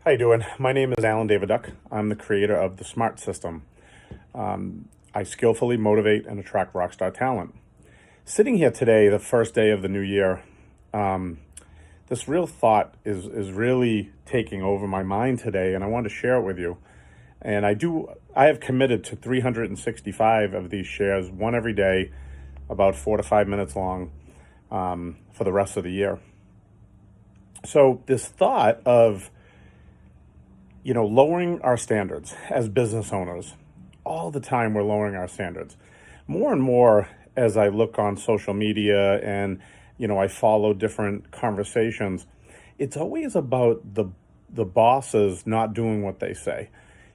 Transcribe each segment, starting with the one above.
How you doing? My name is Alan David Duck. I'm the creator of the Smart System. I skillfully motivate and attract rockstar talent. Sitting here today, the first day of the new year, this real thought is really taking over my mind today, and I want to share it with you. And I have committed to 365 of these shares, one every day, about 4 to 5 minutes long, for the rest of the year. So this thought of lowering our standards as business owners. All the time we're lowering our standards. More and more as I look on social media and, I follow different conversations, it's always about the bosses not doing what they say.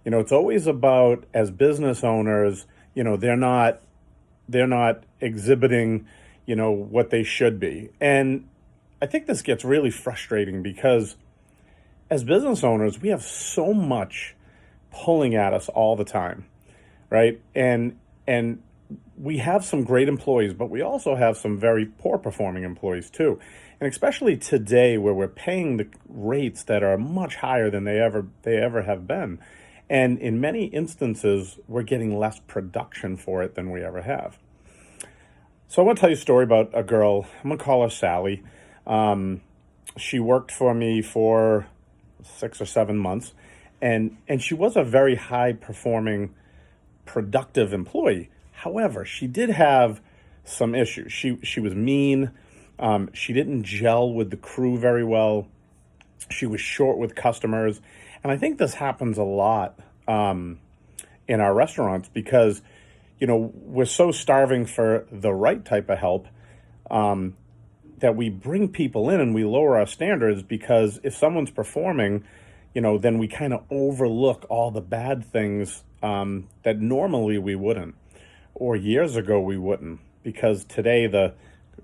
It's always about, as business owners, they're not exhibiting, what they should be. And I think this gets really frustrating because as business owners, we have so much pulling at us all the time, right? And we have some great employees, but we also have some very poor performing employees too. And especially today where we're paying the rates that are much higher than they ever have been. And in many instances, we're getting less production for it than we ever have. So I want to tell you a story about a girl. I'm going to call her Sally. She worked for me for 6 or 7 months, and she was a very high performing, productive employee. However, she did have some issues. She was mean. She didn't gel with the crew very well. She was short with customers, and I think this happens a lot in our restaurants because we're so starving for the right type of help that we bring people in and we lower our standards because if someone's performing, then we kind of overlook all the bad things that normally we wouldn't, or years ago we wouldn't, because today the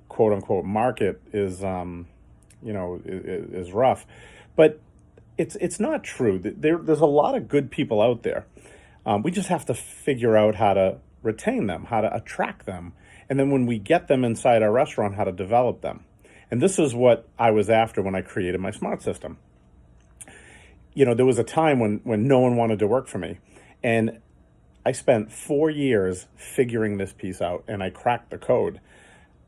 quote unquote market is rough. But it's not true. There's a lot of good people out there. We just have to figure out how to retain them, how to attract them. And then when we get them inside our restaurant, how to develop them. And this is what I was after when I created my Smart System. There was a time when no one wanted to work for me. And I spent 4 years figuring this piece out, and I cracked the code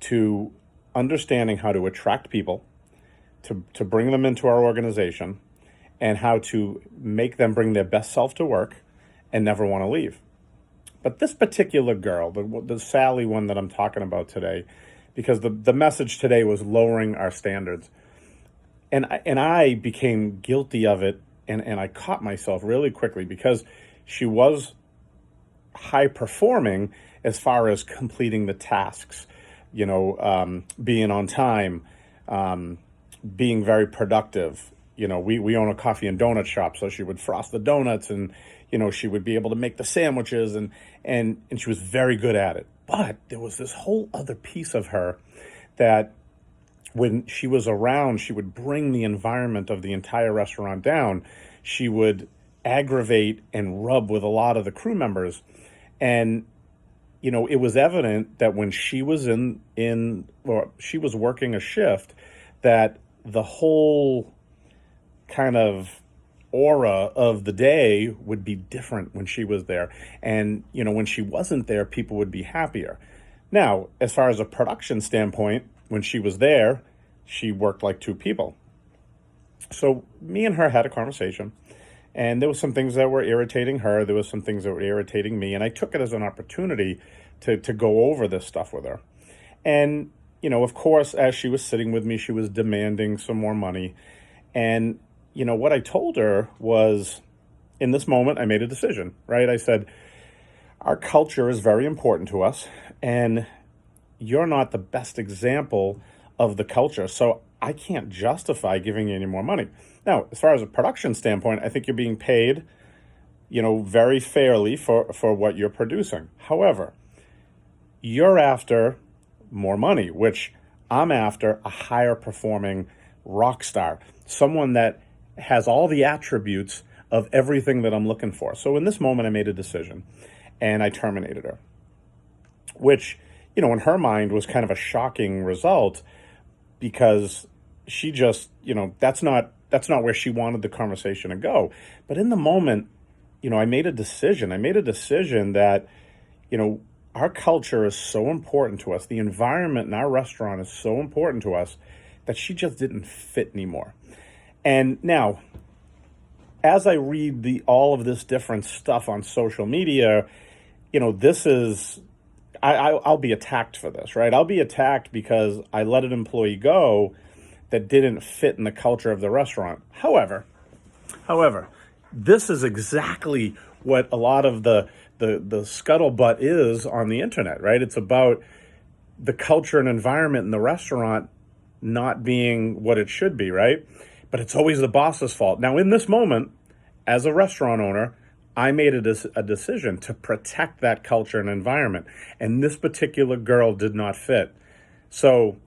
to understanding how to attract people, to bring them into our organization, and how to make them bring their best self to work and never want to leave. But this particular girl, the Sally one that I'm talking about today, because the message today was lowering our standards. And I became guilty of it, and I caught myself really quickly because she was high performing as far as completing the tasks, being on time, being very productive. We own a coffee and donut shop, so she would frost the donuts and she would be able to make the sandwiches and she was very good at it. But there was this whole other piece of her that when she was around, she would bring the environment of the entire restaurant down. She would aggravate and rub with a lot of the crew members. And, it was evident that when she was or she was working a shift, that the whole kind of aura of the day would be different when she was there. And, when she wasn't there, people would be happier. Now, as far as a production standpoint, when she was there, she worked like 2 people. So me and her had a conversation, and there was some things that were irritating her. There was some things that were irritating me, and I took it as an opportunity to go over this stuff with her. And, of course, as she was sitting with me, she was demanding some more money. And what I told her was, in this moment, I made a decision, right? I said, our culture is very important to us, and you're not the best example of the culture, so I can't justify giving you any more money. Now, as far as a production standpoint, I think you're being paid, very fairly for what you're producing. However, you're after more money, which I'm after a higher performing rock star, someone that has all the attributes of everything that I'm looking for. So in this moment, I made a decision and I terminated her, which, in her mind was kind of a shocking result because she just, that's not that's not where she wanted the conversation to go. But in the moment, I made a decision. I made a decision that, our culture is so important to us. The environment in our restaurant is so important to us that she just didn't fit anymore. And now, as I read all of this different stuff on social media, this is, I'll be attacked for this, right? I'll be attacked because I let an employee go that didn't fit in the culture of the restaurant. However, this is exactly what a lot of the scuttlebutt is on the internet, right? It's about the culture and environment in the restaurant not being what it should be, right? But it's always the boss's fault. Now, in this moment, as a restaurant owner, I made a decision to protect that culture and environment. And this particular girl did not fit. So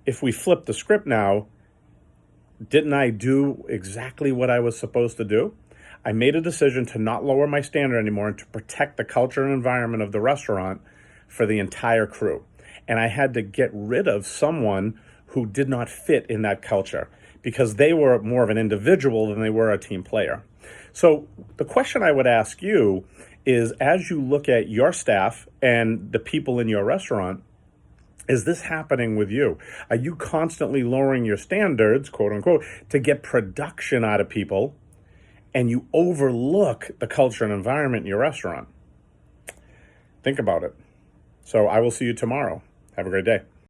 if we flip the script now, didn't I do exactly what I was supposed to do? I made a decision to not lower my standard anymore and to protect the culture and environment of the restaurant for the entire crew. And I had to get rid of someone who did not fit in that culture because they were more of an individual than they were a team player. So the question I would ask you is, as you look at your staff and the people in your restaurant, is this happening with you? Are you constantly lowering your standards, quote unquote, to get production out of people, and you overlook the culture and environment in your restaurant? Think about it. So I will see you tomorrow. Have a great day.